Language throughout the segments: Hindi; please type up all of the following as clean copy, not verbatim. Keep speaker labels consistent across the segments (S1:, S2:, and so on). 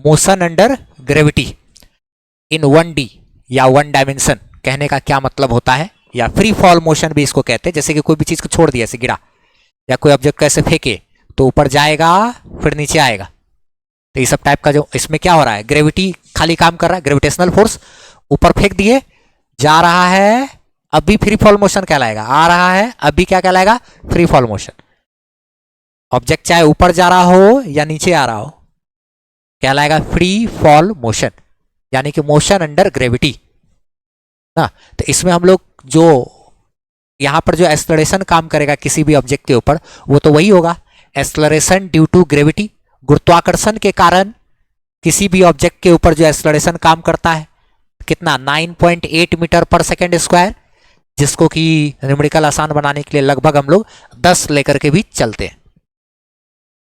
S1: मोशन अंडर ग्रेविटी इन 1D या 1 डायमेंशन कहने का क्या मतलब होता है, या फ्री फॉल मोशन भी इसको कहते हैं। जैसे कि कोई भी चीज को छोड़ दिया, ऐसे गिरा, या कोई ऑब्जेक्ट को ऐसे फेंके तो ऊपर जाएगा फिर नीचे आएगा। तो ये सब टाइप का जो इसमें क्या हो रहा है, ग्रेविटी खाली काम कर रहा है, ग्रेविटेशनल फोर्स ऊपर फेंक दिए, जा रहा है, अब भी फ्री फॉल मोशन कहलाएगा, आ रहा है अब भी क्या कहलाएगा, फ्री फॉल मोशन। ऑब्जेक्ट चाहे ऊपर जा रहा हो या नीचे आ रहा हो कहलाएगा फ्री फॉल मोशन, यानी कि मोशन अंडर ग्रेविटी ना। तो इसमें हम लोग जो यहां पर जो एक्सेलरेशन काम करेगा किसी भी ऑब्जेक्ट के ऊपर, वो तो वही होगा, एक्सेलरेशन ड्यू टू ग्रेविटी, गुरुत्वाकर्षण के कारण किसी भी ऑब्जेक्ट के ऊपर जो एक्सेलरेशन काम करता है कितना, 9.8 मीटर पर सेकेंड स्क्वायर, जिसको कि न्यूमेरिकल आसान बनाने के लिए लगभग हम लोग 10 लेकर के भी चलते हैं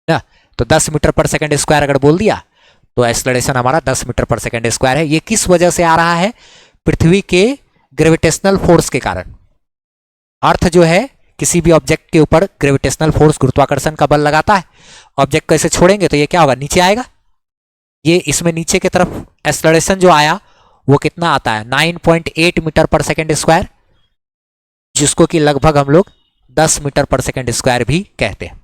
S1: ना। तो 10 मीटर पर सेकेंड स्क्वायर अगर बोल दिया तो एक्सेलरेशन हमारा 10 मीटर पर सेकेंड स्क्वायर है। ये किस वजह से आ रहा है, पृथ्वी के ग्रेविटेशनल फोर्स के कारण। अर्थ जो है किसी भी ऑब्जेक्ट के ऊपर ग्रेविटेशनल फोर्स, गुरुत्वाकर्षण का बल लगाता है, ऑब्जेक्ट को ऐसे छोड़ेंगे तो ये क्या होगा, नीचे आएगा। ये इसमें नीचे की तरफ एक्सेलरेशन जो आया वो कितना आता है, 9.8 मीटर पर सेकेंड स्क्वायर, जिसको कि लगभग हम लोग 10 मीटर पर सेकेंड स्क्वायर भी कहते हैं।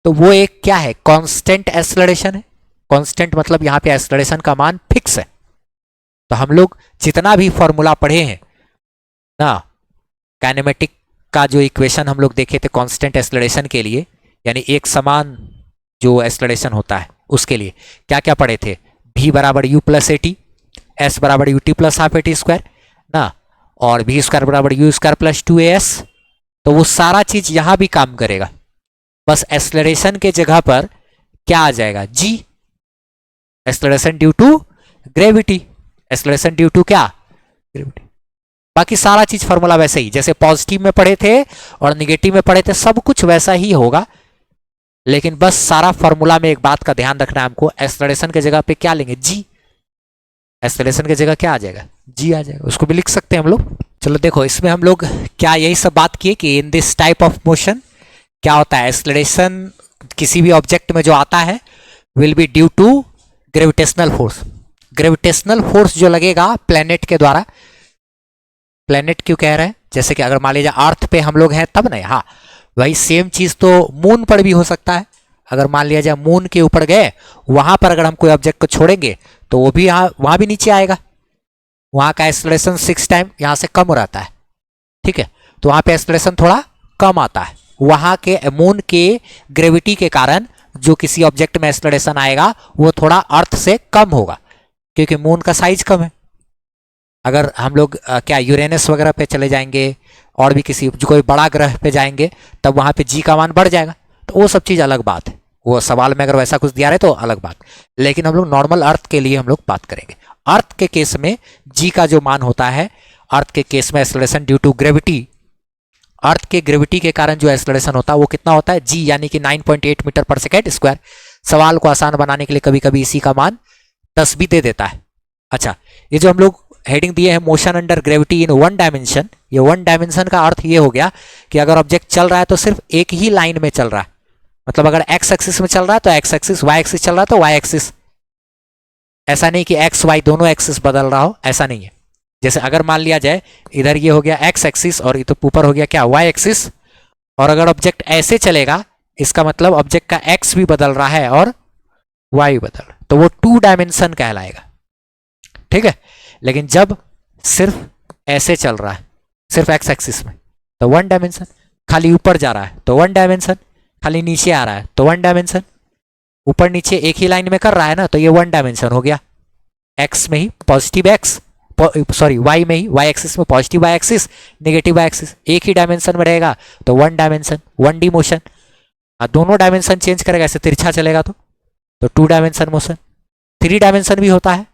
S1: तो वो एक क्या है, कांस्टेंट एक्सेलरेशन है। कांस्टेंट मतलब यहां पे एक्सेलरेशन का मान फिक्स है। तो हम लोग जितना भी फॉर्मूला पढ़े हैं ना, काइनेमेटिक का जो इक्वेशन हम लोग देखे थे कांस्टेंट एक्सेलरेशन के लिए, यानी एक समान जो एक्सेलरेशन होता है उसके लिए क्या क्या पढ़े थे, v बराबर u प्लस एटी, s बराबर ut plus half eighty square ना, और v स्क्वायर बराबर u स्क्वायर प्लस 2as। तो वो सारा चीज यहां भी काम करेगा, बस एक्सेलरेशन के जगह पर क्या आ जाएगा, g, acceleration due to gravity, acceleration due to क्या, ग्रेविटी। बाकी सारा चीज फॉर्मूला वैसे ही, जैसे पॉजिटिव में पढ़े थे और निगेटिव में पढ़े थे, सब कुछ वैसा ही होगा। लेकिन बस सारा फॉर्मूला में एक बात का ध्यान रखना है हमको, एक्सेलरेशन के जगह पे क्या लेंगे, जी। एक्सेलरेशन के जगह क्या आ जाएगा, जी आ जाएगा, उसको भी लिख सकते हैं हम लोग। चलो देखो, इसमें हम लोग क्या यही सब बात किए कि in this type of motion क्या होता है, एक्सेलरेशन किसी भी ऑब्जेक्ट में जो आता है will be due to gravitational force. Gravitational force जो लगेगा प्लेनेट के द्वारा, प्लेनेट क्यों कह रहे हैं, जैसे कि अगर मान लीजिए अर्थ पे हम लोग हैं तब नहीं, हाँ वही सेम चीज तो मून पर भी हो सकता है। अगर मान लिया जाए मून के ऊपर गए, वहां पर अगर हम कोई ऑब्जेक्ट को छोड़ेंगे तो वो भी वहां भी नीचे आएगा, वहां का एक्सेलरेशन 6 टाइम यहां से कम रहता है, ठीक है, तो वहां पे एक्सेलरेशन थोड़ा कम आता है। वहां के मून के ग्रेविटी के कारण जो किसी ऑब्जेक्ट में एक्सेलरेशन आएगा वो थोड़ा अर्थ से कम होगा, क्योंकि मून का साइज कम है। अगर हम लोग क्या यूरेनस वगैरह पे चले जाएंगे और भी किसी जो कोई बड़ा ग्रह पे जाएंगे, तब वहां पे जी का मान बढ़ जाएगा, तो वो सब चीज अलग बात है। वो सवाल में अगर वैसा कुछ दिया रहे तो अलग बात, लेकिन हम लोग नॉर्मल अर्थ के लिए हम लोग बात करेंगे। अर्थ के केस में जी का जो मान होता है, अर्थ के केस में एक्सेलरेशन ड्यू टू ग्रेविटी, अर्थ के ग्रेविटी के कारण जो एक्सेलरेशन होता है वो कितना होता है, जी, यानी कि 9.8 मीटर पर सेकेंड स्क्वायर। सवाल को आसान बनाने के लिए कभी कभी इसी का मान 10 भी दे देता है। अच्छा, ये जो हम लोग हेडिंग दिए है मोशन अंडर ग्रेविटी इन 1 डायमेंशन, ये 1 डायमेंशन का अर्थ ये हो गया कि अगर ऑब्जेक्ट चल रहा है तो सिर्फ एक ही लाइन में चल रहा है। मतलब अगर एक्स एक्सिस में चल रहा है तो एक्स एक्सिस, वाई एक्सिस चल रहा है तो वाई एक्सिस। ऐसा नहीं कि एक्स वाई दोनों एक्सिस बदल रहा हो, ऐसा नहीं है। जैसे अगर मान लिया जाए इधर ये हो गया एक्स एक्सिस और इधर ऊपर हो गया क्या, वाई एक्सिस, और अगर ऑब्जेक्ट ऐसे चलेगा इसका मतलब ऑब्जेक्ट का एक्स भी बदल रहा है और वाई भी बदल रहा है, तो वो 2 डायमेंशन कहलाएगा, ठीक है। लेकिन जब सिर्फ ऐसे चल रहा है, सिर्फ एक्स एक्सिस में, तो 1 डायमेंशन। खाली ऊपर जा रहा है तो 1 डायमेंशन, खाली नीचे आ रहा है तो 1 डायमेंशन। ऊपर नीचे एक ही लाइन में कर रहा है ना, तो ये 1 डायमेंशन हो गया। एक्स में ही पॉजिटिव एक्स, सॉरी वाई में ही, वाई एक्सिस में positive y axis, negative y axis, एक ही डायमेंशन में रहेगा तो 1 डायमेंशन, 1D मोशन। दोनों डायमेंशन चेंज करेगा, ऐसे तिरछा चलेगा तो 2 डायमेंशन मोशन। 3 डायमेंशन भी होता है,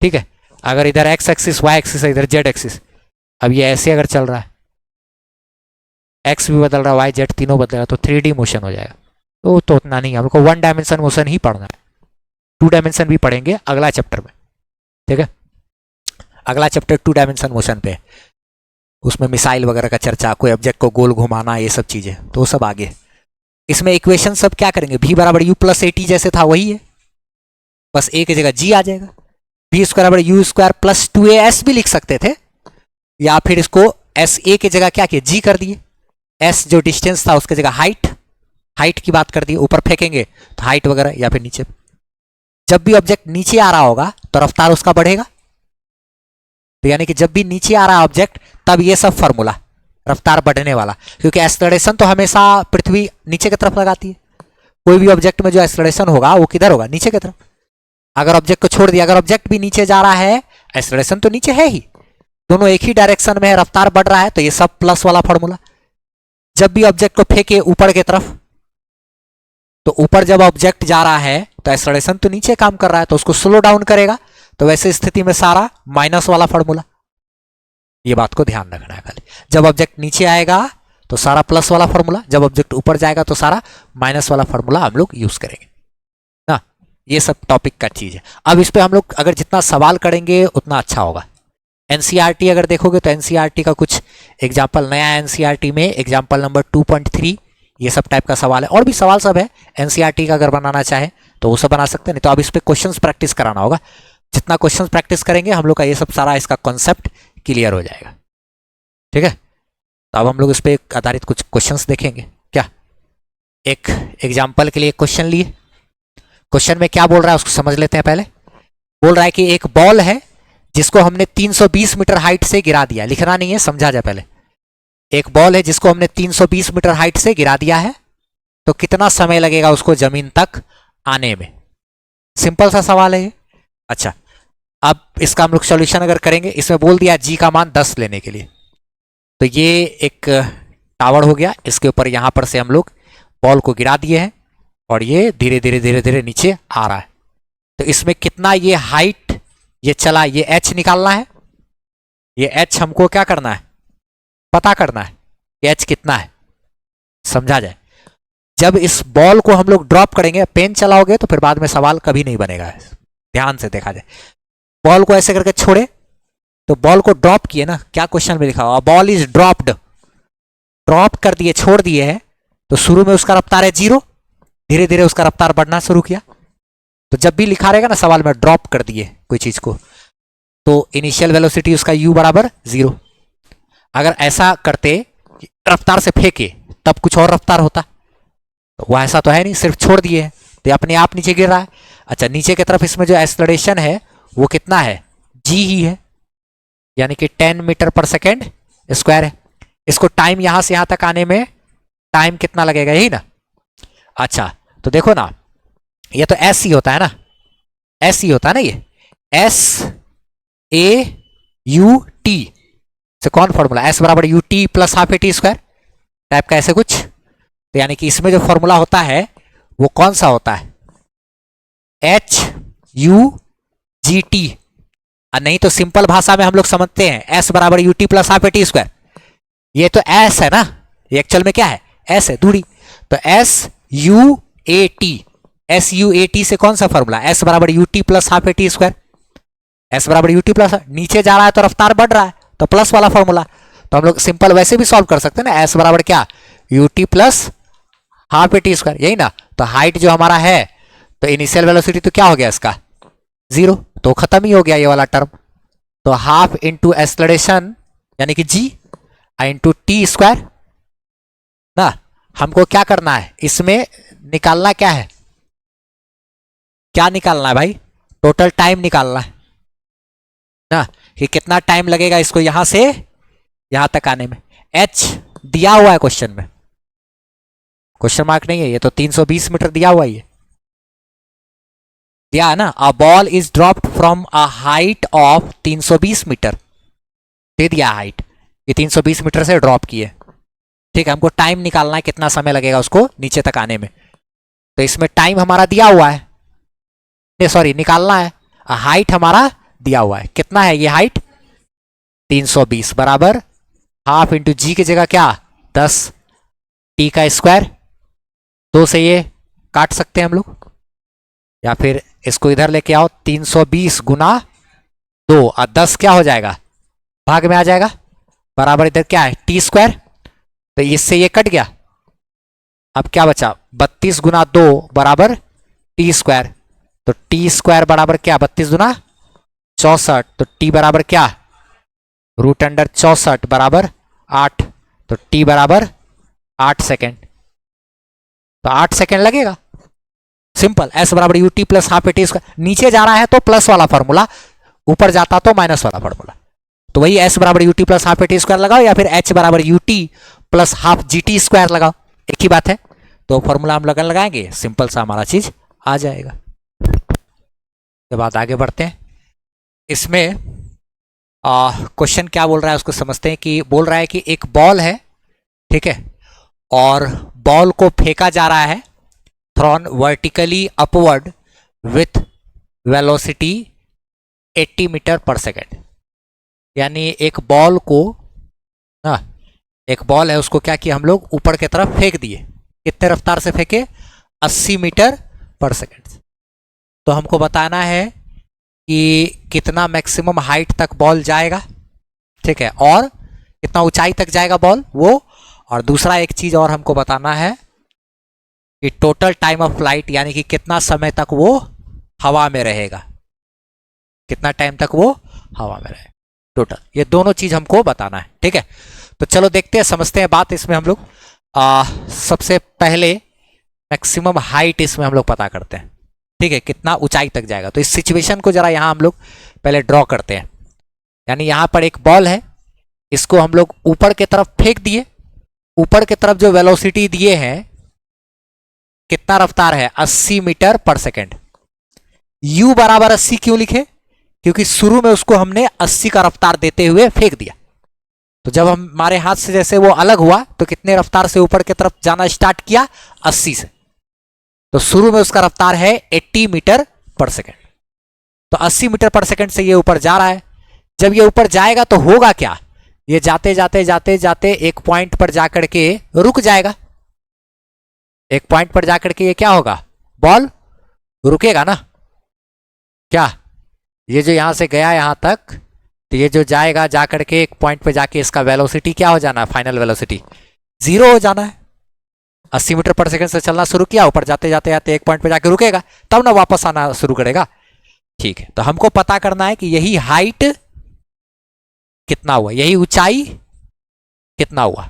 S1: ठीक है। अगर इधर एक्स एक्सिस वाई एक्सिस है, इधर जेड एक्सिस, अब ये ऐसे अगर चल रहा है, एक्स भी बदल रहा है, वाई जेड तीनों बदल रहा है, तो 3D मोशन हो जाएगा। तो उतना नहीं, हमको 1 डायमेंशन मोशन ही पढ़ना है। 2 डायमेंशन भी पढ़ेंगे अगला चैप्टर में, ठीक है। अगला चैप्टर 2 डायमेंशन मोशन पे, उसमें मिसाइल वगैरह का चर्चा, कोई ऑब्जेक्ट को गोल घुमाना, ये सब चीजें, तो सब आगे। इसमें इक्वेशन सब क्या करेंगे, v बराबर u प्लस एटी जैसे था वही है, बस ए की जगह जी आ जाएगा। बी स्क्वायर बराबर यू स्क्वायर प्लस 2as भी लिख सकते थे, या फिर इसको एस ए की जगह क्या किया, जी कर दिए। एस जो डिस्टेंस था उसकी जगह हाइट की बात कर दी, ऊपर फेंकेंगे तो हाइट वगैरह, या फिर नीचे। जब भी ऑब्जेक्ट नीचे आ रहा होगा तो रफ्तार उसका बढ़ेगा, तो यानी कि जब भी नीचे आ रहा है ऑब्जेक्ट तब ये सब फॉर्मूला रफ्तार बढ़ने वाला, क्योंकि एक्सलरेशन तो हमेशा पृथ्वी नीचे की तरफ लगाती है। कोई भी ऑब्जेक्ट में जो एक्सलरेशन होगा वो किधर होगा, नीचे की तरफ। अगर ऑब्जेक्ट को छोड़ दिया, अगर ऑब्जेक्ट भी नीचे जा रहा है, एक्सलरेशन तो नीचे है ही, दोनों एक ही डायरेक्शन में है, रफ्तार बढ़ रहा है, तो ये सब प्लस वाला फॉर्मूला। जब भी ऑब्जेक्ट को फेंके ऊपर की तरफ, तो ऊपर जब ऑब्जेक्ट जा रहा है तो एक्सलरेशन तो नीचे काम कर रहा है, तो उसको स्लो डाउन करेगा, तो वैसे स्थिति में सारा माइनस वाला फॉर्मूला। ये बात को ध्यान रखना है खाली। जब ऑब्जेक्ट नीचे आएगा तो सारा प्लस वाला फॉर्मूला, जब ऑब्जेक्ट ऊपर जाएगा तो सारा माइनस वाला फॉर्मूला हम लोग यूज करेंगे ना। ये सब टॉपिक का चीज है। अब इस पे हम लोग अगर जितना सवाल करेंगे उतना अच्छा होगा। एनसीईआरटी अगर देखोगे तो एनसीईआरटी का कुछ एग्जाम्पल नया है। एनसीईआरटी में एग्जाम्पल नंबर 2.3 ये सब टाइप का सवाल है, और भी सवाल सब है एनसीईआरटी का, अगर बनाना चाहे तो वो सब बना सकते हैं। नहीं तो अब इस पे क्वेश्चंस प्रैक्टिस कराना होगा। जितना क्वेश्चंस प्रैक्टिस करेंगे हम लोग का ये सब सारा इसका कॉन्सेप्ट क्लियर हो जाएगा। ठीक है, तो अब हम लोग इस पे आधारित कुछ क्वेश्चंस देखेंगे। क्या एक एग्जाम्पल के लिए क्वेश्चन लिए, क्वेश्चन में क्या बोल रहा है उसको समझ लेते हैं। पहले बोल रहा है कि एक बॉल है जिसको हमने 320 मीटर हाइट से गिरा दिया। लिखना नहीं है, समझा जाए पहले। एक बॉल है जिसको हमने 320 मीटर हाइट से गिरा दिया है, तो कितना समय लगेगा उसको जमीन तक आने में। सिंपल सा सवाल है ये। अच्छा, अब इसका हम लोग सॉल्यूशन अगर करेंगे, इसमें बोल दिया जी का मान 10 लेने के लिए, तो ये एक टावर हो गया, इसके ऊपर यहां पर से हम लोग बॉल को गिरा दिए हैं और ये धीरे धीरे धीरे धीरे नीचे आ रहा है। तो इसमें कितना ये हाइट ये चला, ये एच निकालना है। ये एच हमको क्या करना है, पता करना है कि एच कितना है, समझा जाए। जब इस बॉल को हम लोग ड्रॉप करेंगे, पेन चलाओगे तो फिर बाद में सवाल कभी नहीं बनेगा। ध्यान से देखा जाए, बॉल को ऐसे करके छोड़े तो बॉल को ड्रॉप किए ना, क्या क्वेश्चन में लिखा हुआ, बॉल इज ड्रॉप्ड, ड्रॉप कर दिए, छोड़ दिए है, तो शुरू में उसका रफ्तार है 0, धीरे धीरे उसका रफ्तार बढ़ना शुरू किया। तो जब भी लिखा रहेगा ना सवाल में ड्रॉप कर दिए कोई चीज को, तो इनिशियल वेलोसिटी उसका u बराबर 0। अगर ऐसा करते रफ्तार से फेंके तब कुछ और रफ्तार होता, तो वह ऐसा तो है नहीं, सिर्फ छोड़ दिए है तो अपने आप नीचे गिर रहा है। अच्छा, नीचे की तरफ इसमें जो एक्सेलरेशन है वो कितना है, g ही है, यानी कि 10 मीटर पर सेकेंड स्क्वायर है। इसको टाइम यहां से यहां तक आने में टाइम कितना लगेगा, यही ना। अच्छा, तो देखो ना, ये तो एस ही होता है ना, एस ही होता है ना, ये एस ए यू टी से कौन फॉर्मूला, एस बराबर U T plus half A T square type का, ऐसे कुछ। तो यानी कि इसमें जो फॉर्मूला होता है वो कौन सा होता है, एच यू जी टी। नहीं तो सिंपल भाषा में हम लोग समझते हैं एस बराबर U T plus half A T square. ये तो एस है ना, ये एक्चुअल में क्या है, एस है, दूरी। तो S U A T, S U A T से कौन सा फॉर्मूला, एस बराबर U T plus half A T square. S बराबर यू टी प्लस, नीचे जा रहा है तो रफ्तार बढ़ रहा है, तो प्लस वाला फॉर्मूला। तो हम लोग सिंपल वैसे भी सॉल्व कर सकते हैं ना, एस बराबर क्या, U T plus half A T square, यही ना। तो हाइट जो हमारा है, तो इनिशियल वेलोसिटी तो क्या हो गया इसका 0, तो खत्म ही हो गया ये वाला टर्म। तो हाफ इंटू एक्सलरेशन यानी कि जी इंटू टी स्क्वायर ना। हमको क्या करना है, इसमें निकालना क्या है, क्या निकालना है भाई, टोटल टाइम निकालना है ना, कि कितना टाइम लगेगा इसको यहां से यहां तक आने में। एच दिया हुआ है क्वेश्चन में, क्वेश्चन मार्क नहीं है, ये तो 320 मीटर दिया हुआ है, ये दिया है ना। A ball is dropped from a height of 320 metre, दे दिया हाइट, ये 320 मीटर से ड्रॉप किए। ठीक है, हमको टाइम निकालना है, कितना समय लगेगा उसको नीचे तक आने में। तो इसमें टाइम हमारा दिया हुआ है, सॉरी निकालना है, हाइट हमारा दिया हुआ है, कितना है ये हाइट 320 बराबर हाफ इंटू जी की जगह क्या 10 टी का स्क्वायर। 2 से ये काट सकते हैं हम लोग, या फिर इसको इधर लेके आओ, 320 गुना 2 और 10 क्या हो जाएगा, भाग में आ जाएगा, बराबर इधर क्या है टी स्क्वायर। तो इससे ये कट गया, अब क्या बचा 32 गुना 2 बराबर टी स्क्वायर। तो टी स्क्वायर बराबर क्या, 32 दूना 64, तो टी बराबर क्या, √64 बराबर 8, तो टी बराबर 8 सेकेंड। तो 8 सेकेंड लगेगा, सिंपल। एस बराबर U T plus half A T square. नीचे जा रहा है तो प्लस वाला फॉर्मूला, ऊपर जाता तो माइनस वाला फॉर्मूला। तो वही एस बराबर U T plus half A T square लगाओ, या फिर एच बराबर U T plus half G T square लगाओ, एक ही बात है। तो फॉर्मूला हम लगाएंगे, सिंपल सा हमारा चीज आ जाएगा। उसके बाद आगे बढ़ते हैं। इसमें क्वेश्चन क्या बोल रहा है उसको समझते हैं। कि बोल रहा है कि एक बॉल है, ठीक है, और बॉल को फेंका जा रहा है thrown vertically upward with velocity 80 metre per second. यानी एक बॉल को ना, एक बॉल है उसको क्या किया हम लोग, ऊपर की तरफ फेंक दिए। कितने रफ्तार से फेंके, 80 मीटर पर सेकेंड। तो हमको बताना है कि कितना मैक्सिमम हाइट तक बॉल जाएगा, ठीक है, और कितना ऊंचाई तक जाएगा बॉल वो। और दूसरा एक चीज और हमको बताना है कि टोटल टाइम ऑफ फ्लाइट, यानी कि कितना समय तक वो हवा में रहेगा, कितना टाइम तक वो हवा में रहेगा टोटल। ये दोनों चीज हमको बताना है, ठीक है। तो चलो देखते हैं, समझते हैं बात। इसमें हम लोग सबसे पहले मैक्सिमम हाइट इसमें हम लोग पता करते हैं, ठीक है, कितना ऊंचाई तक जाएगा। तो इस सिचुएशन को जरा यहां हम लोग पहले ड्रॉ करते हैं। यानी यहां पर एक बॉल है, इसको हम लोग ऊपर की तरफ फेंक दिए। ऊपर की तरफ जो वेलोसिटी दिए हैं, कितना रफ्तार है, 80 मीटर पर सेकेंड। u बराबर 80 क्यों लिखे, क्योंकि शुरू में उसको हमने 80 का रफ्तार देते हुए फेंक दिया। तो जब हमारे हाथ से जैसे वो अलग हुआ तो कितने रफ्तार से ऊपर की तरफ जाना स्टार्ट किया, 80 से। तो शुरू में उसका रफ्तार है 80 मीटर पर सेकेंड। तो 80 मीटर पर सेकेंड से ये ऊपर जा रहा है। जब ये ऊपर जाएगा तो होगा क्या, ये जाते जाते जाते जाते एक पॉइंट पर जाकर के रुक जाएगा। एक पॉइंट पर जाकर के ये क्या होगा, बॉल रुकेगा ना। क्या, ये जो यहां से गया यहां तक, तो ये जो जाएगा जाकर के एक पॉइंट पे जाके इसका वेलोसिटी क्या हो जाना है, फाइनल वेलोसिटी 0 हो जाना है। 80 मीटर पर सेकंड से चलना शुरू किया, ऊपर जाते जाते जाते एक पॉइंट पे जाके रुकेगा, तब ना वापस आना शुरू करेगा, ठीक है। तो हमको पता करना है कि यही हाइट कितना हुआ, यही ऊंचाई कितना हुआ।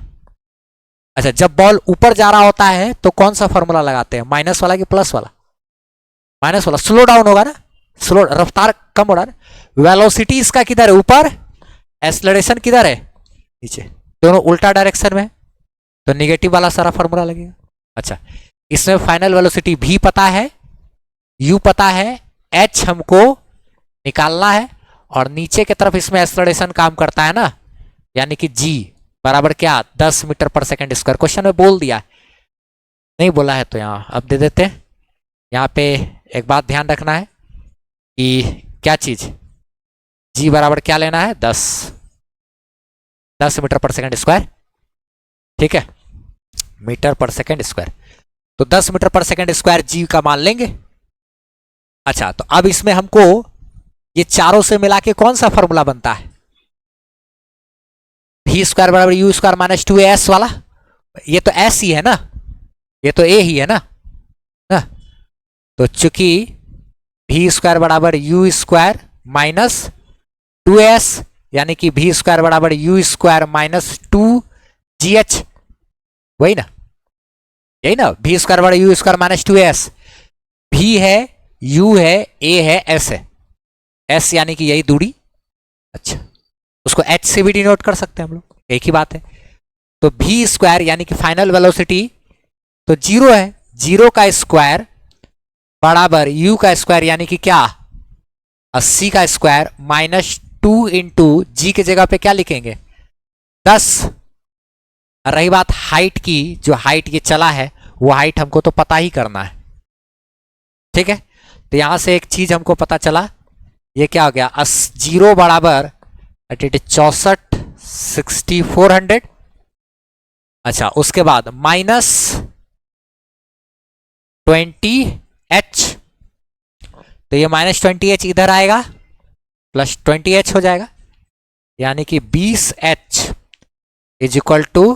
S1: अच्छा, जब बॉल ऊपर जा रहा होता है तो कौन सा फॉर्मूला लगाते हैं, माइनस वाला कि प्लस वाला, माइनस वाला। स्लो डाउन होगा ना, स्लो, रफ्तार कम हो रहा है। वेलोसिटी इसका किधर है, ऊपर, एक्सेलरेशन किधर है, नीचे, दोनों उल्टा डायरेक्शन में, तो निगेटिव वाला सारा फॉर्मूला लगेगा। अच्छा, इसमें फाइनल वेलोसिटी v पता है, u पता है, h हमको निकालना है, और नीचे की तरफ इसमें एक्सेलरेशन काम करता है ना, यानी कि g बराबर क्या, 10 metre per second square. Question में बोल दिया, नहीं बोला है तो यहां अब दे देते हैं। यहां पे एक बात ध्यान रखना है कि क्या चीज, g बराबर क्या लेना है, 10 मीटर पर सेकेंड स्क्वायर, ठीक है, मीटर पर सेकेंड स्क्वायर। तो 10 metre per second square g का मान लेंगे। अच्छा, तो अब इसमें हमको ये चारों से मिला के कौन सा फॉर्मूला बनता है, v स्क्वायर बराबर u स्क्वायर माइनस 2as वाला। ये तो s ही है ना, ये तो a ही है ना। तो चूंकि v स्क्वायर बराबर u स्क्वायर माइनस 2s, यानी कि v स्क्वायर बराबर u स्क्वायर माइनस 2gh, वही ना, यही ना, v स्क्वायर बराबर u square minus 2s। v है, u है, a है, s है, s यानी कि यही दूरी। अच्छा, उसको h से भी डिनोट कर सकते हैं हम लोग, एक ही बात है। तो v स्क्वायर यानी कि फाइनल वेलोसिटी तो 0 है, 0 का स्क्वायर बराबर u का स्क्वायर यानी कि क्या, 80 का स्क्वायर माइनस 2 इंटू जी के जगह पे क्या लिखेंगे, 10। रही बात हाइट की, जो हाइट ये चला है वो हाइट हमको तो पता ही करना है, ठीक है। तो यहां से एक चीज हमको पता चला, ये क्या हो गया, 0 बराबर 6400। अच्छा, उसके बाद माइनस 20h, तो ये माइनस 20h इधर आएगा, प्लस 20h हो जाएगा, यानी कि 20h इज इक्वल टू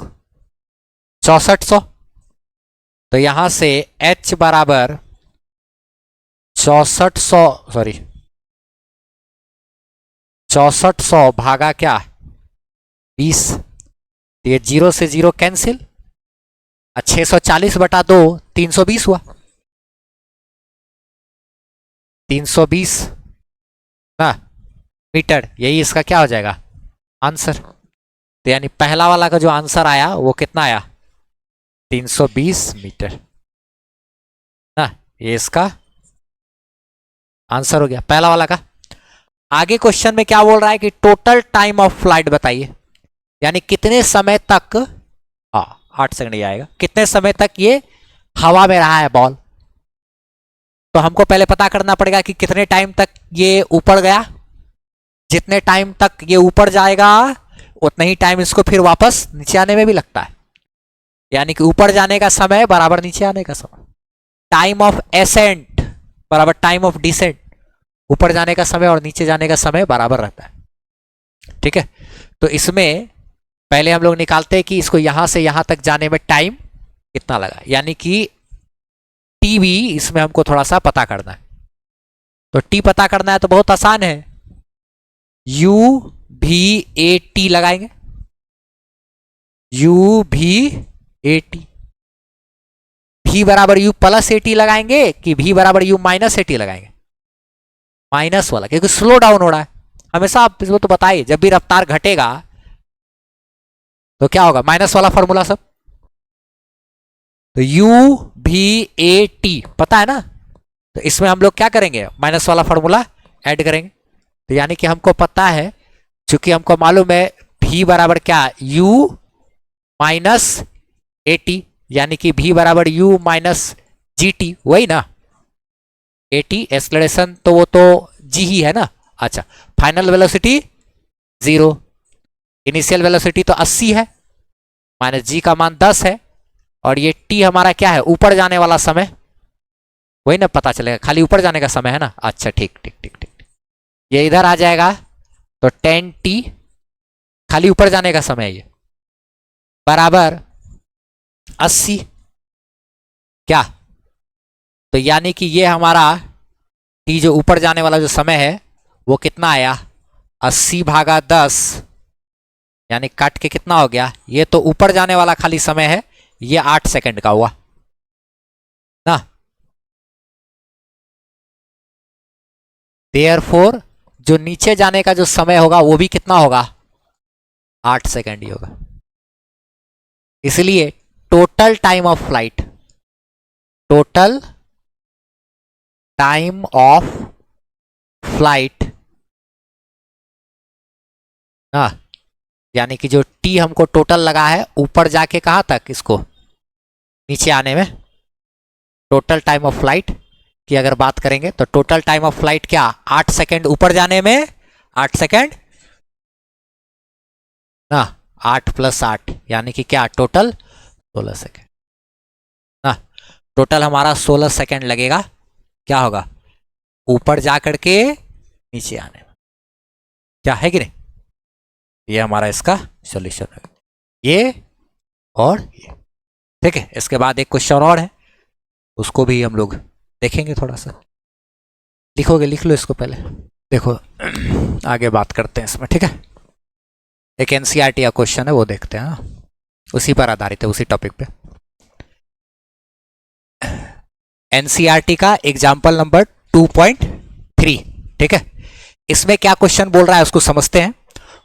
S1: 6400। तो यहां से h बराबर 6400 भागा क्या 20, ये 0 से 0 कैंसिल, 640 बटा 2 320 हुआ, 320 ना मीटर, यही इसका क्या हो जाएगा आंसर। तो यानी पहला वाला का जो आंसर आया वो कितना आया 320 मीटर ना, ये इसका आंसर हो गया पहला वाला का। आगे क्वेश्चन में क्या बोल रहा है कि टोटल टाइम ऑफ फ्लाइट बताइए, यानी कितने समय तक, 8 सेकंड ही आएगा, कितने समय तक ये हवा में रहा है बॉल। तो हमको पहले पता करना पड़ेगा कि कितने टाइम तक ये ऊपर गया, जितने टाइम तक ये ऊपर जाएगा उतना ही टाइम इसको फिर वापस नीचे आने में भी लगता है, यानी कि ऊपर जाने का समय बराबर नीचे आने का समय। टाइम ऑफ एसेंट बराबर टाइम ऑफ डिसेंट, ऊपर जाने का समय और नीचे जाने का समय बराबर रहता है। ठीक है, तो इसमें पहले हम लोग निकालते हैं कि इसको यहां से यहां तक जाने में टाइम कितना लगा, यानी कि टी भी इसमें हमको थोड़ा सा पता करना है। तो टी पता करना है तो बहुत आसान है, यू भी ए टी लगाएंगे, यू भी ए टी, भी बराबर यू प्लस ए टी लगाएंगे कि भी बराबर यू माइनस ए टी लगाएंगे, माइनस वाला, क्योंकि स्लो डाउन हो रहा है। हमेशा आप इसको तो बताइए जब भी रफ्तार घटेगा तो क्या होगा, माइनस वाला फॉर्मूला सब। तो यू भी ए टी पता है ना, तो इसमें हम लोग क्या करेंगे माइनस वाला फॉर्मूला ऐड करेंगे। तो यानी कि हमको पता है, चूंकि हमको मालूम है भी बराबर क्या यू माइनस ए टी, यानी कि भी बराबर यू माइनस जी टी, वही ना, ए टी एक्सलेरेशन तो वो तो जी ही है ना। अच्छा, फाइनल वेलोसिटी 0, इनिशियल वेलोसिटी तो 80 है, माइनस जी का मान 10 है, और ये टी हमारा क्या है ऊपर जाने वाला समय, वही ना पता चलेगा, खाली ऊपर जाने का समय है ना। अच्छा ठीक ठीक ठीक ठीक, ये इधर आ जाएगा तो 10 टी खाली ऊपर जाने का समय है, ये बराबर 80 क्या, तो यानी कि ये हमारा टी जो ऊपर जाने वाला जो समय है वो कितना आया 80 भागा 10, यानी काट के कितना हो गया, ये तो ऊपर जाने वाला खाली समय है, ये 8 सेकंड का हुआ ना। देयरफॉर जो नीचे जाने का जो समय होगा वो भी कितना होगा 8 सेकंड ही होगा। इसलिए total time of flight, total time of flight ना, यानी कि जो टी हमको टोटल लगा है ऊपर जाके कहां तक इसको नीचे आने में, टोटल टाइम ऑफ फ्लाइट की अगर बात करेंगे तो टोटल टाइम ऑफ फ्लाइट क्या 8 सेकंड ऊपर जाने में, 8 सेकंड ना, 8 + 8 यानी कि क्या टोटल 16 सेकंड ना। टोटल हमारा 16 सेकंड लगेगा, क्या होगा ऊपर जा करके नीचे आने में, क्या है कि नहीं। ये हमारा इसका सॉल्यूशन है, ये और ये। ठीक है, इसके बाद एक क्वेश्चन और है, उसको भी हम लोग देखेंगे थोड़ा सा। लिखोगे लिख लो इसको पहले, देखो आगे बात करते हैं इसमें। ठीक है, एक एनसीईआरटी का क्वेश्चन है वो देखते हैं, उसी पर आधारित है, उसी टॉपिक पे। एनसीईआरटी का एग्जाम्पल नंबर 2.3। ठीक है, इसमें क्या क्वेश्चन बोल रहा है उसको समझते हैं।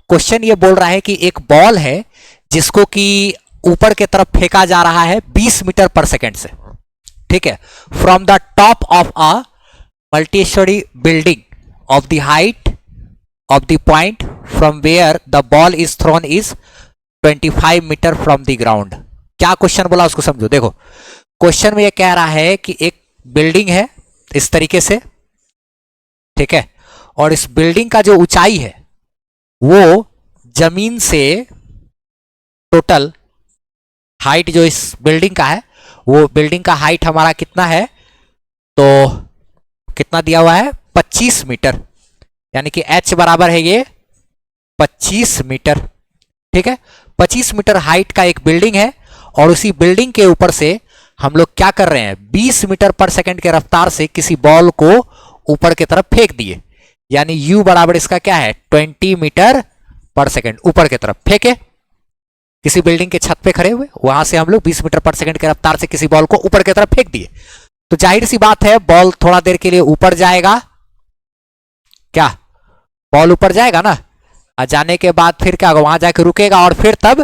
S1: क्वेश्चन ये बोल रहा है कि एक बॉल है जिसको कि ऊपर की तरफ फेंका जा रहा है 20 मीटर पर सेकंड से। ठीक है, from the top of a multi storey building of the height of the point from where the ball is thrown is 25 metre from the ground. क्या क्वेश्चन बोला उसको समझो। देखो क्वेश्चन में ये कह रहा है कि एक बिल्डिंग है इस तरीके से, ठीक है, और इस बिल्डिंग का जो ऊंचाई है वो जमीन से टोटल हाइट जो इस बिल्डिंग का है, वो बिल्डिंग का हाइट हमारा कितना है, तो कितना दिया हुआ है 25 मीटर, यानी कि h बराबर है ये 25 मीटर। ठीक है, 25 मीटर हाइट का एक बिल्डिंग है और उसी बिल्डिंग के ऊपर से हम लोग क्या कर रहे हैं, 20 मीटर पर सेकंड के रफ्तार से किसी बॉल को ऊपर की तरफ फेंक दिए, यानी u बराबर इसका क्या है 20 मीटर पर सेकंड ऊपर की तरफ फेंके। किसी बिल्डिंग के छत पे खड़े हुए, वहां से हम लोग 20 मीटर पर सेकंड के रफ्तार से किसी बॉल को ऊपर की तरफ फेंक दिए, तो जाहिर सी बात है बॉल थोड़ा देर के लिए ऊपर जाएगा, क्या बॉल ऊपर जाएगा ना, और जाने के बाद फिर क्या होगा, वहां जाकर रुकेगा और फिर तब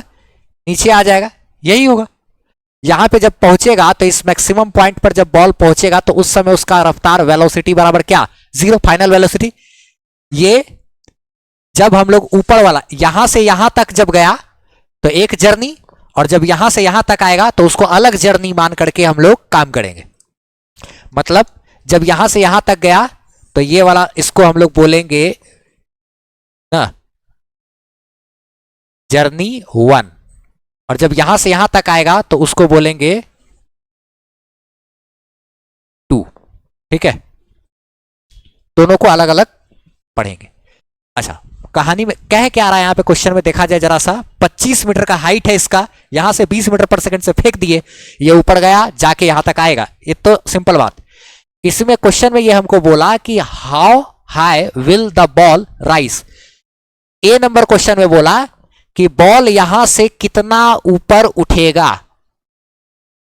S1: नीचे आ जाएगा, यही होगा। यहां पे जब पहुंचेगा तो इस मैक्सिमम पॉइंट पर जब बॉल पहुंचेगा तो उस समय उसका रफ्तार वेलोसिटी बराबर क्या, 0, फाइनल वेलोसिटी। ये जब हम लोग ऊपर वाला यहां से यहां तक जब गया तो एक जर्नी, और जब यहां से यहां तक आएगा तो उसको अलग जर्नी मान करके हम लोग काम करेंगे। मतलब जब यहां से यहां तक गया तो ये वाला इसको हम लोग बोलेंगे ना जर्नी 1, और जब यहां से यहां तक आएगा तो उसको बोलेंगे 2। ठीक है, दोनों को अलग अलग पढ़ेंगे। अच्छा, कहानी में कह क्या रहा है, यहां पे क्वेश्चन में देखा जाए जरा सा, 25 मीटर का हाइट है इसका, यहां से 20 मीटर पर सेकंड से फेंक दिए, ये ऊपर गया जाके यहां तक आएगा, ये तो सिंपल बात। इसमें क्वेश्चन में ये हमको बोला कि how high will the ball rise. A number question में बोला कि बॉल यहां से कितना ऊपर उठेगा,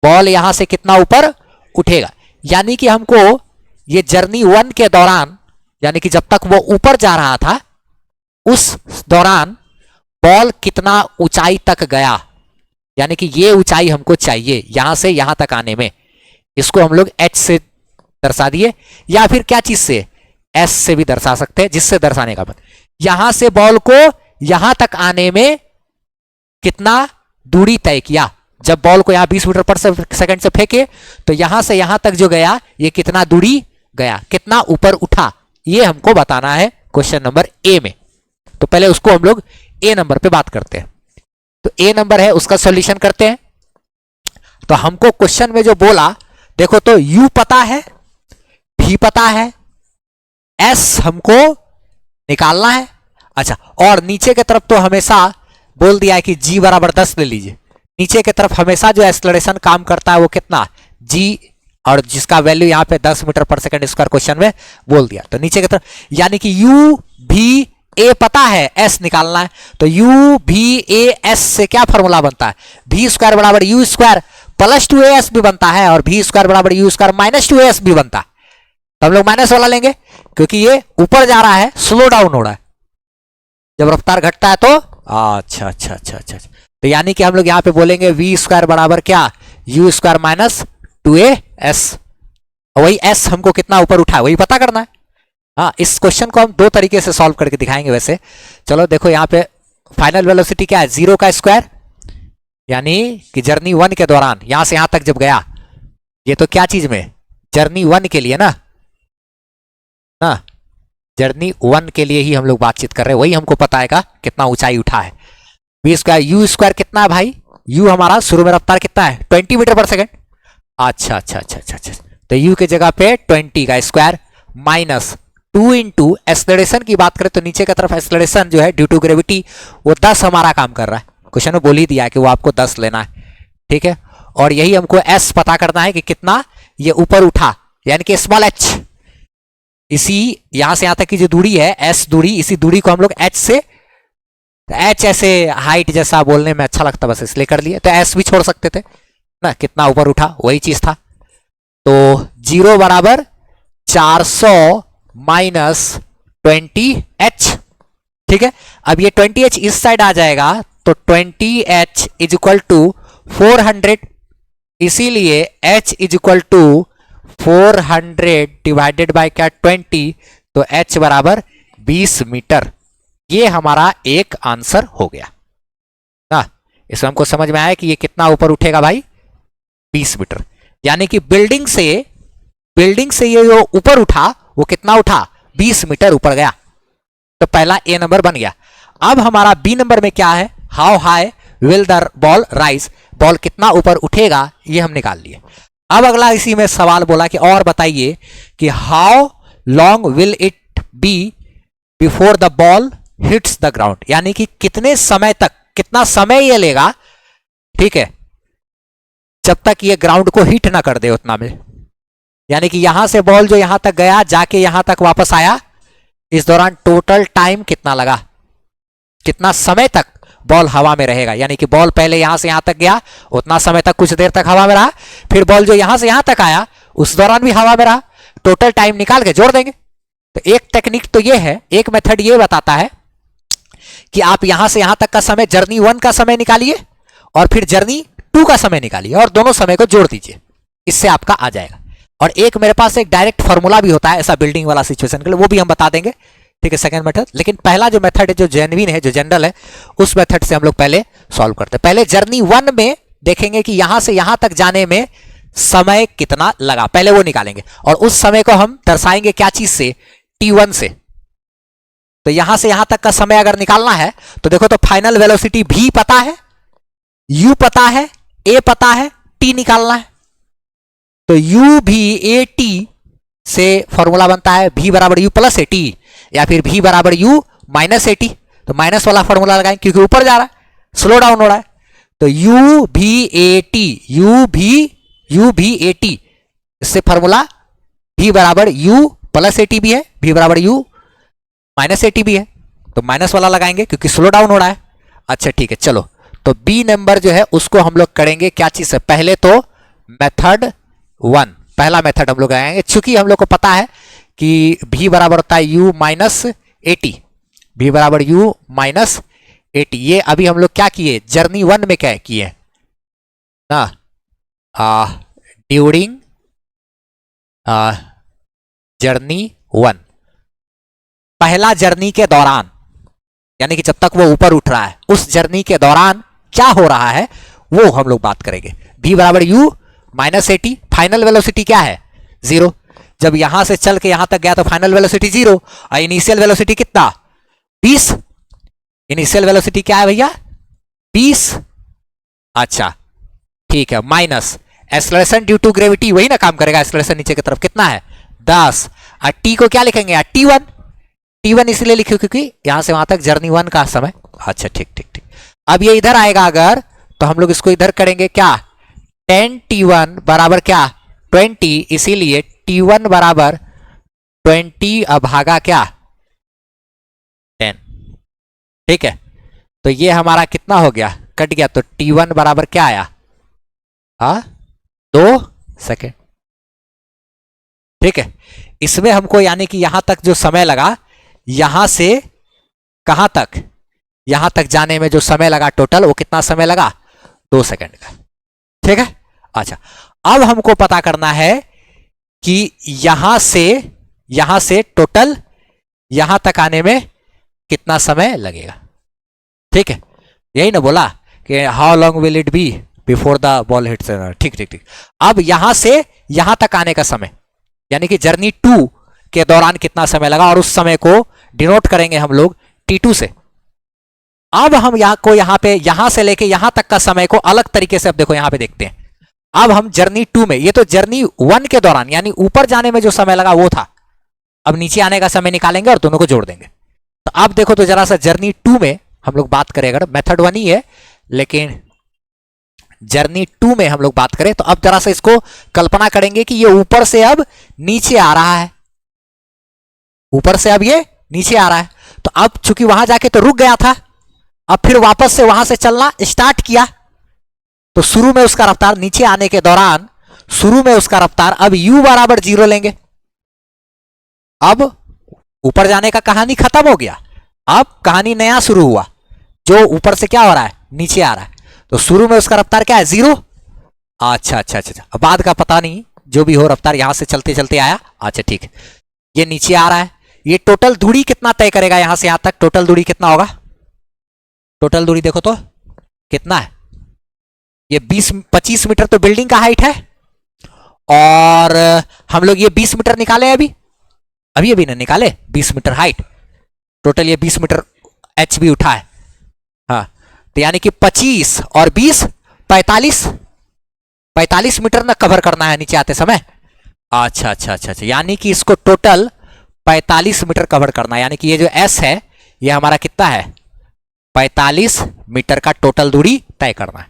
S1: बॉल यहां से कितना ऊपर उठेगा, यानी कि हमको ये जर्नी 1 के दौरान, यानी कि जब तक वो ऊपर जा रहा था उस दौरान बॉल कितना ऊंचाई तक गया, यानी कि ये ऊंचाई हमको चाहिए यहां से यहां तक आने में, इसको हम लोग h से दर्शा दिए, या फिर क्या चीज से, s से भी दर्शा सकते हैं, जिससे दर्शाने का मतलब यहां से बॉल को यहां तक आने में कितना दूरी तय किया। जब बॉल को यहां 20 मीटर पर सेकंड से फेंके तो यहां से यहां तक जो गया ये कितना दूरी गया, कितना ऊपर उठा, ये हमको बताना है क्वेश्चन नंबर ए में। तो पहले उसको हम लोग ए नंबर पे बात करते हैं। तो ए नंबर है उसका सॉल्यूशन करते हैं। तो हमको क्वेश्चन में जो बोला देखो, तो u पता है, v पता है, s हमको निकालना है। अच्छा, और नीचे की तरफ तो हमेशा बोल दिया है कि g बराबर 10 ले लीजिए, नीचे की तरफ हमेशा जो एक्सेलरेशन काम करता है वो कितना g, और जिसका वैल्यू यहां पे 10 मीटर पर सेकंड स्क्वायर क्वेश्चन में बोल दिया, तो नीचे की तरफ यानी कि u v a पता है, s निकालना है। तो u v a s से क्या फॉर्मूला बनता है, v स्क्वायर बराबर u स्क्वायर प्लस 2as भी बनता है, और v स्क्वायर बराबर u स्क्वायर माइनस 2as भी बनता है। तो हम लोग माइनस वाला लेंगे क्योंकि ये ऊपर जा रहा है, स्लो डाउन हो रहा है, जब रफ्तार घटता है तो अच्छा अच्छा अच्छा अच्छा, तो यानी कि हम लोग यहां पे बोलेंगे v स्क्वायर बराबर क्या, u स्क्वायर माइनस 2as। वही s हमको कितना ऊपर उठा है वही पता करना है। हाँ, इस क्वेश्चन को हम दो तरीके से सॉल्व करके दिखाएंगे वैसे। चलो देखो, यहाँ पे फाइनल वेलोसिटी क्या है, 0 का स्क्वायर, यानी कि जर्नी 1 के दौरान यहां से यहां तक जब गया, ये तो क्या चीज में, जर्नी 1 के लिए ना, जर्नी 1 के लिए ही हम लोग बातचीत कर रहे हैं, वही हमको पता है का कितना ऊंचाई उठा है। v स्क्वायर u स्क्वायर कितना है भाई, u हमारा शुरू में रफ्तार कितना है 20 मीटर पर सेकंड। अच्छा अच्छा अच्छा अच्छा अच्छा, तो u की जगह पे 20 का स्क्वायर माइनस 2 इंटू एक्सेलरेशन की बात करें तो नीचे की तरफ एक्सेलरेशन जो है ड्यू टू ग्रेविटी वो 10 हमारा काम कर रहा है, क्वेश्चन में बोल ही दिया है कि वो आपको 10 लेना है। ठीक है, और यही हमको s पता करना है कि कितना ये ऊपर उठा, यानी कि स्मॉल h, इसी यहां से यहां तक की जो दूरी है s दूरी, इसी दूरी को हम लोग h से, h ऐसे हाइट जैसा बोलने में अच्छा लगता बस इसलिए कर लिए, तो s भी छोड़ सकते थे ना, कितना ऊपर उठा वही चीज था। तो 0 बराबर 400 माइनस 20h। ठीक है, अब ये 20h इस साइड आ जाएगा तो 20h इज इक्वल टू 400, इसीलिए h is equal to 400 divided by क्या 20, तो h बराबर 20 मीटर। ये हमारा एक आंसर हो गया ना। इसमें हमको समझ में आया कि ये कितना ऊपर उठेगा भाई, 20 मीटर, यानी कि बिल्डिंग से ये जो ऊपर उठा वो कितना उठा, 20 मीटर ऊपर गया। तो पहला ए नंबर बन गया। अब हमारा बी नंबर में क्या है, how high will the ball rise, ball कितना ऊपर उठेगा ये हम निकाल लिए। अब अगला इसी में सवाल बोला कि और बताइए कि how long will it be before the ball hits the ground, यानी कि कितने समय तक, कितना समय ये लेगा, ठीक है, जब तक ये ग्राउंड को हिट ना कर दे उतना में। यानी कि यहां से बॉल जो यहां तक गया जाके यहां तक वापस आया, इस दौरान टोटल टाइम कितना लगा, कितना समय तक बॉल हवा में रहेगा। यानी कि बॉल पहले यहां से यहां तक गया, उतना समय तक कुछ देर तक हवा में रहा, फिर बॉल जो यहां से यहां तक आया उस दौरान भी हवा में रहा, टोटल टाइम निकाल के जोड़ देंगे। तो एक टेक्निक तो ये है, एक मेथड ये बताता है कि आप यहां से यहां तक का समय जर्नी 1 का समय निकालिए और फिर जर्नी 2 का समय निकालिए और दोनों समय को जोड़ दीजिए, इससे आपका आ जाएगा। और एक मेरे पास एक डायरेक्ट फॉर्मूला भी होता है ऐसा बिल्डिंग वाला सिचुएशन के लिए, वो भी हम बता देंगे, ठीक है, सेकंड मेथड। लेकिन पहला जो मेथड है, जो जेन्युइन है, जो जनरल है, उस मेथड से हम लोग पहले सॉल्व करते हैं। पहले जर्नी 1 में देखेंगे कि यहां से यहां तक जाने में समय कितना लगा, पहले वो निकालेंगे और उस समय को हम दर्शाएंगे क्या चीज से, T1 से। तो यहां से यहां तक का समय अगर निकालना है तो देखो, तो फाइनल वेलोसिटी V पता है, U पता है, A पता है, T निकालना है। तो U V A T से फॉर्मूला बनता है V बराबर U प्लस AT या फिर V बराबर U माइनस AT। तो माइनस वाला फॉर्मूला लगाएंगे क्योंकि ऊपर जा रहा है, स्लो डाउन हो रहा है। तो U V A T, U V A T, इससे फॉर्मूला V बराबर U प्लस AT भी है, V बराबर U माइनस AT भी है। तो माइनस वाला लगाएंगे क्योंकि स्लो डाउन हो रहा है। अच्छा ठीक है, चलो तो बी नंबर जो है उसको हम लोग करेंगे क्या चीज से, पहले तो मेथड 1, पहला मेथड हम लोग आएंगे। चूंकि हम लोग को पता है कि V बराबर होता है U माइनस AT, V बराबर U माइनस AT। ये अभी हम लोग क्या किए, जर्नी 1 में क्या किए ना, ड्यूरिंग जर्नी 1, पहला जर्नी के दौरान, यानी कि जब तक वो ऊपर उठ रहा है उस जर्नी के दौरान क्या हो रहा है वो हम लोग बात करेंगे। V बराबर U minus AT, final velocity क्या है 0। जब यहां से चल के यहां तक गया तो फाइनल वेलोसिटी 0 और इनिशियल वेलोसिटी कितना 20। इनिशियल वेलोसिटी क्या है भैया 20। अच्छा ठीक है, minus acceleration due to gravity, वही ना काम करेगा, एक्सेलरेशन नीचे की तरफ कितना है 10। और T को क्या लिखेंगे T1, T1 इसलिए लिखो क्योंकि यहां से वहां तक जर्नी 1 का समय। अच्छा ठीक ठीक ठीक, अब ये इधर आएगा अगर तो हम लोग इसको इधर करेंगे क्या, 10 T1 बराबर क्या 20, इसीलिए T1 बराबर 20 भागा क्या 10। ठीक है, तो ये हमारा कितना हो गया, कट गया। तो T1 बराबर क्या आया 2 सेकेंड। ठीक है, इसमें हमको यानी कि यहां तक जो समय लगा, यहां से कहां तक, यहां तक जाने में जो समय लगा टोटल, वो कितना समय लगा 2 सेकेंड का। ठीक है, अच्छा अब हमको पता करना है कि यहां से टोटल यहां तक आने में कितना समय लगेगा। ठीक है, यही ना बोला कि how long will it be before the ball hits. ठीक ठीक ठीक, अब यहां से यहां तक आने का समय यानी कि जर्नी 2 के दौरान कितना समय लगा, और उस समय को डिनोट करेंगे हम लोग T2 से। अब हम यहां पे यहां से लेके यहां तक का समय को अलग तरीके से अब देखो यहां पे देखते हैं। अब हम जर्नी 2 में, ये तो जर्नी 1 के दौरान यानी ऊपर जाने में जो समय लगा वो था, अब नीचे आने का समय निकालेंगे और दोनों को जोड़ देंगे। तो अब देखो तो जरा सा जर्नी 2 में हम लोग बात करें, अगर मेथड 1 ही है लेकिन जर्नी 2 में हम लोग बात करें, तो अब जरा सा इसको कल्पना करेंगे कि ये ऊपर से अब नीचे आ रहा है, ऊपर से अब ये नीचे आ रहा है। तो अब चूंकि वहां जाके तो रुक गया था, अब फिर वापस से वहां से चलना स्टार्ट किया, तो शुरू में उसका रफ्तार, नीचे आने के दौरान शुरू में उसका रफ्तार अब U बराबर 0 लेंगे। अब ऊपर जाने का कहानी खत्म हो गया, अब कहानी नया शुरू हुआ, जो ऊपर से क्या हो रहा है नीचे आ रहा है। तो शुरू में उसका रफ्तार क्या है 0। अच्छा अच्छा अच्छा, बाद का पता नहीं, जो भी हो रफ्तार यहां से चलते चलते आया। अच्छा ठीक है, ये नीचे आ रहा है, ये टोटल दूरी कितना तय करेगा यहां से यहां तक, टोटल दूरी कितना होगा, टोटल दूरी देखो तो कितना है, ये 25 मीटर तो बिल्डिंग का हाइट है, और हम लोग ये 20 मीटर निकाले अभी ना निकाले 20 मीटर हाइट, टोटल ये 20 मीटर एच भी उठा है। हाँ, तो यानी कि 25 और 20 45 मीटर ना कवर करना है नीचे आते समय। अच्छा अच्छा अच्छा अच्छा, यानी कि इसको टोटल 45 मीटर कवर करना है, यानी कि ये जो एस है ये हमारा कितना है 45 मीटर का टोटल दूरी तय करना है।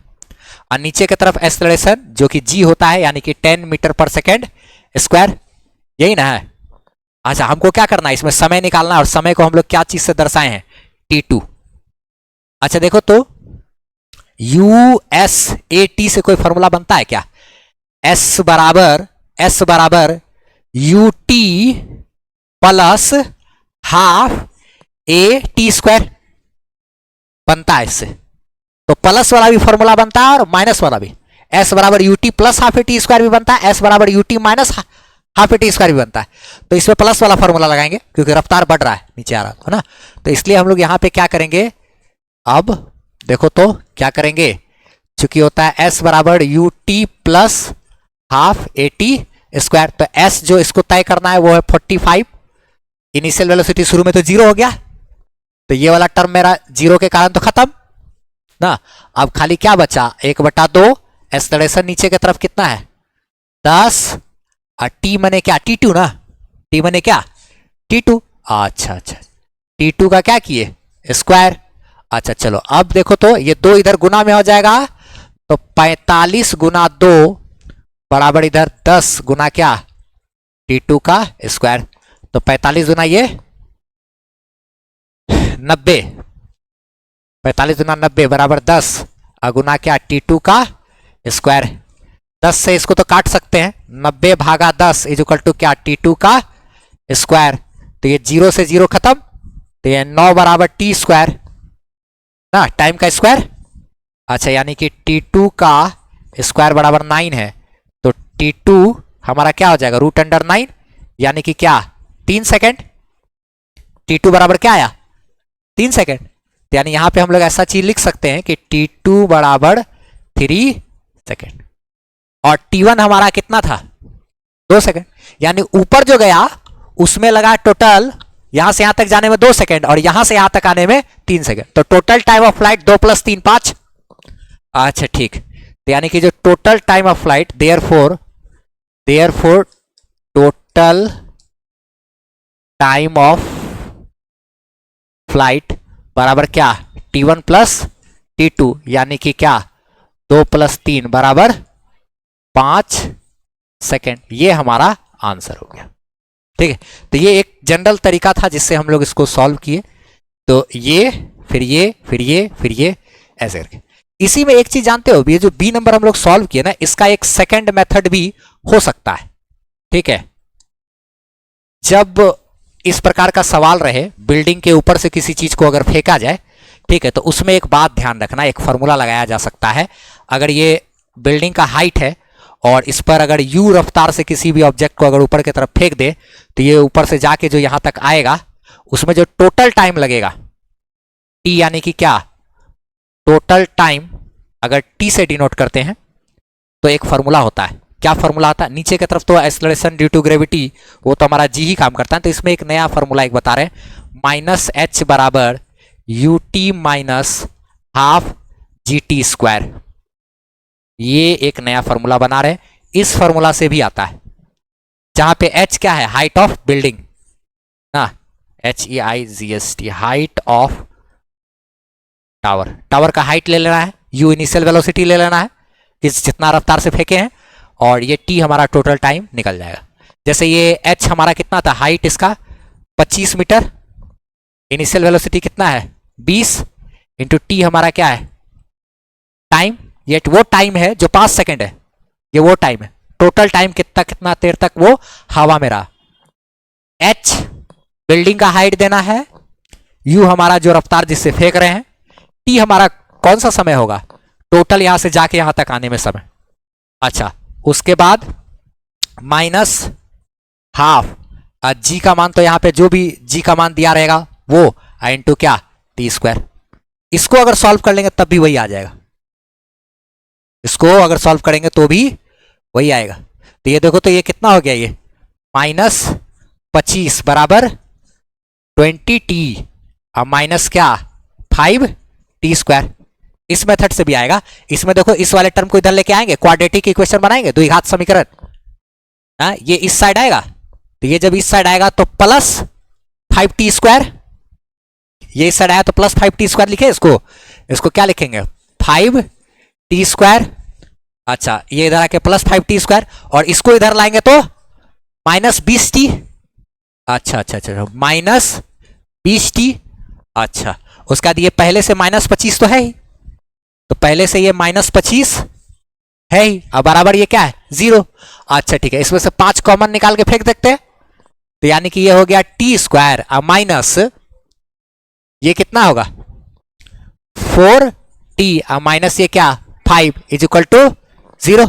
S1: और नीचे की तरफ एक्सेलरेशन जो कि g होता है यानी कि 10 मीटर पर सेकेंड स्क्वायर, यही ना है। अच्छा, हमको क्या करना है, इसमें समय निकालना है, और समय को हम लोग क्या चीज से दर्शाए हैं, t2। अच्छा देखो तो USAT से कोई फॉर्मूला बनता है क्या? S बराबर UT plus half AT square बनता है इससे। तो प्लस वाला भी फॉर्मूला बनता है और माइनस वाला भी। S बराबर UT plus half AT square भी बनता है, S बराबर UT minus half AT square भी बनता है। तो इसमें प्लस वाला फॉर्मूला लगाएंगे क्योंकि रफ्तार बढ़ रहा है, नीचे आ रहा है ना। तो इसलिए हम लोग यहां पे क्या करेंगे, अब देखो तो क्या करेंगे, चूंकि होता है S बराबर UT plus half AT square, तो S जो इसको तय करना है वो है 45। इनिशियल वेलोसिटी शुरू में तो 0 हो गया, तो ये वाला टर्म मेरा 0 के कारण तो खत्म ना। अब खाली क्या बचा, 1/2 एक्सेलरेशन नीचे की तरफ कितना है 10, और T मने क्या, T2 ना, T मने क्या, T2। अच्छा T2 का क्या किए, स्क्वायर। अच्छा चलो अब देखो तो ये 2 इधर गुना में हो जाएगा, तो 45 गुना 2 बराबर इधर 10 गुना क्या, T2 का स्क्वायर। तो 45 गुना ये 90, 45 गुना 90 बराबर 10, गुना क्या, T2 का स्क्वायर। 10 से इसको तो काट सकते हैं, 90 भागा 10 इज इक्वल टू क्या, T2 का स्क्वायर। तो ये 0 से 0 खत्म, तो ये 9 बराबर T स्क्वायर ना, टाइम का स्क्वायर। अच्छा यानी कि T2 का स्क्वायर बराबर 9 है, तो T2 हमारा क्या हो जाएगा, √9 यानी कि क्या, 3 सेकेंड। T2 बराबर क्या आया, 3 सेकेंड। तो यानी यहां पे हम लोग ऐसा चीज लिख सकते हैं कि T2 बराबर 3 सेकेंड, और T1 हमारा कितना था, 2 सेकेंड। यानी ऊपर जो गया उसमें लगा टोटल, यहां से यहां तक जाने में 2 सेकेंड, और यहां से यहां तक आने में 3 सेकेंड। तो टोटल टाइम ऑफ फ्लाइट 2 + 3 5। अच्छा ठीक, तो यानी कि जो total time of flight, therefore total time of flight बराबर क्या, T1 प्लस T2 यानी कि क्या, 2 + 3 बराबर 5 सेकेंड। ये हमारा आंसर हो गया। ठीक है, तो ये एक जनरल तरीका था जिससे हम लोग इसको सॉल्व किए। तो ये फिर ये फिर ये फिर ये ऐसे करके। इसी में एक चीज जानते हो, ये जो बी नंबर हम लोग सॉल्व किए ना, इसका एक सेकंड मेथड भी हो सकता है। ठीक है, जब इस प्रकार का सवाल रहे, बिल्डिंग के ऊपर से किसी चीज को अगर फेंका जाए, ठीक है, तो उसमें एक बात ध्यान रखना, एक फॉर्मूला लगाया जा सकता है। अगर ये बिल्डिंग का हाइट है और इस पर अगर u रफ्तार से किसी भी ऑब्जेक्ट को अगर ऊपर की तरफ फेंक दे, तो ये ऊपर से जाके जो यहां तक आएगा, उसमें जो टोटल टाइम लगेगा t, यानी कि क्या, टोटल टाइम अगर t से डिनोट करते हैं तो एक फॉर्मूला होता है। क्या फॉर्मूला आता है, नीचे की तरफ तो एक्सेलरेशन ड्यू टू ग्रेविटी वो तो हमारा g ही काम करता है, तो इसमें एक नया फॉर्मूला एक बता रहे हैं, -h बराबर ut minus half GT square. ये एक नया फॉर्मूला बना रहे हैं। इस फॉर्मूला से भी आता है, जहां पे h क्या है, हाइट ऑफ बिल्डिंग ना, HEIGST, height of tower. Tower का हाइट ले लेना है, u इनिशियल वेलोसिटी ले लेना है किस जितना रफ्तार से फेंके हैं, और ये t हमारा टोटल टाइम निकल जाएगा। जैसे ये h हमारा कितना था, हाइट इसका 25 मीटर, इनिशियल वेलोसिटी कितना है 20, इंटू t हमारा क्या है, टाइम। ये वो टाइम है जो 5 सेकेंड है, ये वो टाइम है। टोटल टाइम कितना देर तक वो हवा में रहा। h बिल्डिंग का हाइट देना है, u हमारा जो रफ्तार जिससे फेंक रहे हैं, t हमारा कौन सा समय होगा, टोटल यहां से जाके यहां तक आने में समय। अच्छा, उसके बाद माइनस हाफ g का मान, तो यहां पे जो भी g का मान दिया रहेगा वो, इंटू क्या, t स्क्वायर। इसको अगर सॉल्व कर लेंगे तब भी वही आ जाएगा, इसको अगर सॉल्व करेंगे तो भी वही आएगा। तो ये देखो तो ये कितना हो गया, ये -25 बराबर 20t, अब माइनस क्या 5t स्क्वायर। इस मेथड से भी आएगा। इसमें देखो इस वाले टर्म को इधर लेके आएंगे, क्वाड्रेटिक इक्वेशन बनाएंगे, द्विघात समीकरण। ये इस साइड आएगा, तो ये जब इस साइड आएगा तो प्लस 5t स्क्वायर, ये इस साइड आया तो प्लस 5t स्क्वायर लिखे इसको क्या लिखेंगे, 5 टी स्क्वायर, अच्छा ये इधर आके प्लस 5t², और इसको इधर लाएंगे तो -20t, अच्छा अच्छा अच्छा -20t, अच्छा उसके बाद ये पहले से -25 तो है ही, तो पहले से ये -25 है ही, अब बराबर ये क्या है 0, अच्छा ठीक है, इसमें से 5 कॉमन निकाल के फेंक देखते हैं, तो यानी कि ये हो गया t² अब माइनस ये कितना होगा 4t अब माइनस ये क्या 5 इज इक्वल टू 0।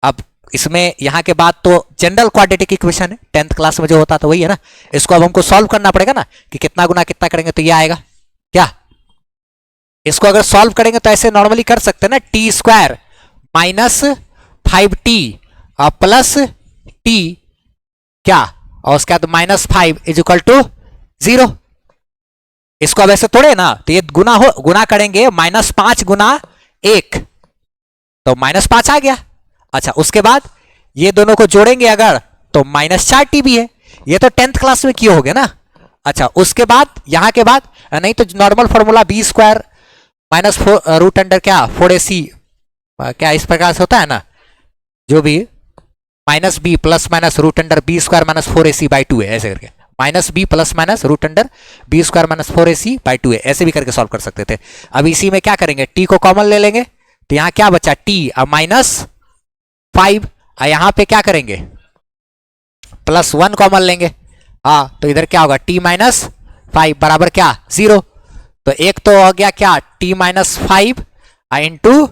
S1: अब इसमें यहां के बाद तो जनरल क्वाड्रेटिक इक्वेशन है, 10th क्लास में जो होता था वही है ना, इसको अब हमको सॉल्व करना पड़ेगा ना कि कितना गुना कितना करेंगे तो ये आएगा क्या, इसको अगर सॉल्व करेंगे तो ऐसे नॉर्मली कर सकते हैं ना, t² minus 5t plus t क्या, और उसके बाद -5 इज इक्वल टू 0। इसको अब ऐसे तोड़े ना तो ये गुना करेंगे, -5 गुना 1 तो -5 आ गया, अच्छा उसके बाद ये दोनों को जोड़ेंगे अगर तो -4t भी है, ये तो 10th क्लास में किए हो गए ना, अच्छा उसके बाद यहां के बाद नहीं तो normal formula b² minus root under क्या 4ac क्या इस प्रकार से होता है ना, जो भी -b plus minus root under b² minus 4ac/2 है, ऐसे करके -b plus minus root under b² minus 4ac/2 है, ऐसे भी करके सॉल्व कर सकते थे। अब इसी में क्या करेंगे, t को कॉमन ले लेंगे तो यहां क्या बचा t अब -5, यहां पे क्या करेंगे +1 कॉमन लेंगे, हाँ तो इधर क्या होगा t -5 बराबर क्या 0, तो एक तो हो गया क्या t -5 इंटू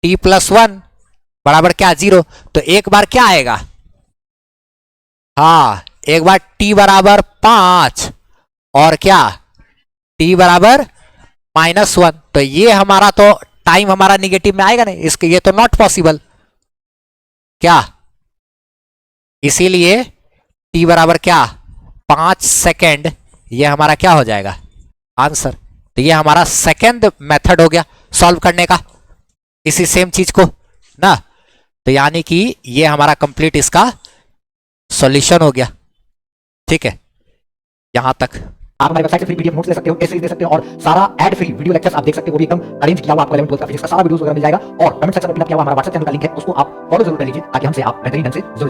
S1: t+1 बराबर क्या 0, तो एक बार क्या आएगा, हाँ एक बार t बराबर 5 और क्या t बराबर -1, तो ये हमारा तो टाइम हमारा निगेटिव में आएगा नहीं, इसके ये तो नॉट पॉसिबल क्या, इसीलिए t बराबर क्या 5 सेकेंड, ये हमारा क्या हो जाएगा आंसर, तो ये हमारा सेकेंड मेथड हो गया सॉल्व करने का इसी सेम चीज को ना, तो यानी कि ये हमारा कंप्लीट इसका सॉल्यूशन हो गया, ठीक है यहां तक।
S2: आप हमारी वेबसाइट से फ्री पीडीएफ नोट्स ले सकते हो, एसेज दे सकते हो, और सारा एड फ्री वीडियो लेक्चर्स आप देख सकते हो, वो भी एकदम अरेंज किया हुआ आपको 11 12 का फिजिक्स का सारा वीडियोस वगैरह मिल जाएगा, और कमेंट सेक्शन में पिन किया हुआ हमारा व्हाट्सएप चैनल का लिंक है, उसको आप फॉलो जरूर कर लीजिए ताकि हमसे आप बेहतरीन ढंग से जुड़